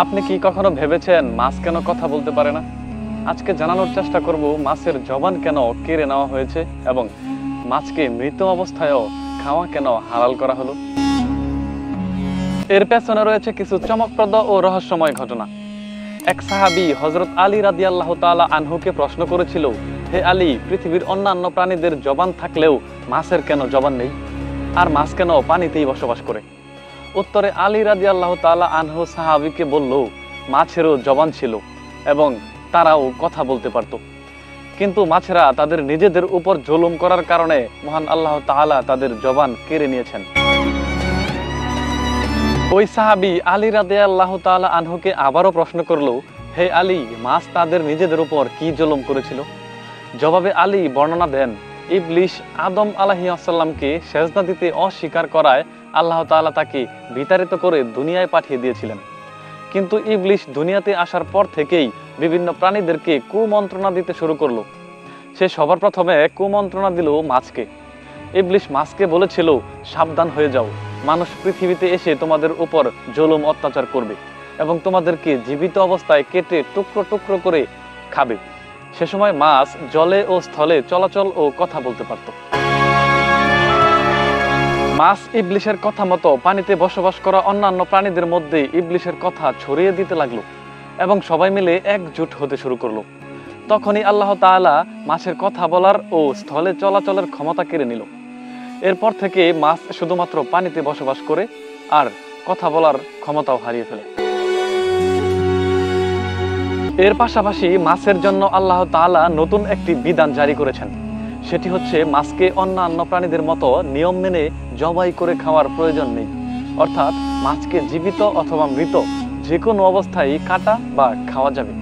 আপনি কি কখনো ভেবেছেন মাছ কেন কথা বলতে পারে না? আজকে জানানোর চেষ্টা করব মাছের জবান কেন কেড়ে নেওয়া হয়েছে এবং মাছকে মৃত অবস্থায়ও খাওয়া কেন হালাল করা হলো। এর পেছনে রয়েছে কিছু চমকপ্রদ ও রহস্যময় ঘটনা। এক সাহাবী হযরত আলী রাদিয়াল্লাহু তাআলা আনহুকে প্রশ্ন করেছিল, হে আলী, পৃথিবীর অন্যান্য প্রাণীদের জবান থাকলেও মাছের কেন জবান নেই, আর মাছ কেন পানিতেই বসবাস করে? উত্তরে আলী রাদিয়াল্লাহু তাআলা আনহু সাহাবীকে বলল, মাছেরও জবান ছিল এবং তারাও কথা বলতে পারত, কিন্তু মাছেরা তাদের নিজেদের উপর জুলুম করার কারণে মহান আল্লাহ তাআলা তাদের জবান কেড়ে নিয়েছেন। ওই সাহাবী আলী রাদিয়াল্লাহু তাআলা আনহুকে আবারও প্রশ্ন করলো, হে আলী, মাছ তাদের নিজেদের উপর কি জুলুম করেছিল? জবাবে আলী বর্ণনা দেন, ইবলিশ আদম আলাইহিস সালামকে সেজদা দিতে অস্বীকার করায় আল্লাহ তাআলা তাকে বিতাড়িত করে দুনিয়ায় পাঠিয়ে দিয়েছিলেন। কিন্তু ইবলিশ দুনিয়াতে আসার পর থেকেই বিভিন্ন প্রাণীদেরকে কুমন্ত্রণা দিতে শুরু করলো। সে সবার প্রথমে কুমন্ত্রণা দিল মাছকে। ইবলিশ মাছকে বলেছিল, সাবধান হয়ে যাও, মানুষ পৃথিবীতে এসে তোমাদের উপর জুলুম অত্যাচার করবে এবং তোমাদেরকে জীবিত অবস্থায় কেটে টুকরো টুকরো করে খাবে। সে সময় মাছ জলে ও স্থলে চলাচল ও কথা বলতে পারত। মাছ ইবলিশের কথা মতো পানিতে বসবাস করা অন্যান্য প্রাণীদের মধ্যে ইবলিশের কথা ছড়িয়ে দিতে লাগলো এবং সবাই মিলে একজোট হতে শুরু করলো। তখনই আল্লাহ তাআলা মাছের কথা বলার ও স্থলে চলাচলের ক্ষমতা কেড়ে নিল। এরপর থেকে মাছ শুধুমাত্র পানিতে বসবাস করে আর কথা বলার ক্ষমতাও হারিয়ে ফেলে। এর পাশাপাশি মাছের জন্য আল্লাহ তাআলা নতুন একটি বিধান জারি করেছেন। সেটি হচ্ছে মাছকে অন্যান্য প্রাণীদের মতো নিয়ম মেনে জবাই করে খাওয়ার প্রয়োজন নেই। অর্থাৎ মাছকে জীবিত অথবা মৃত যে কোনো অবস্থায় কাটা বা খাওয়া যাবে।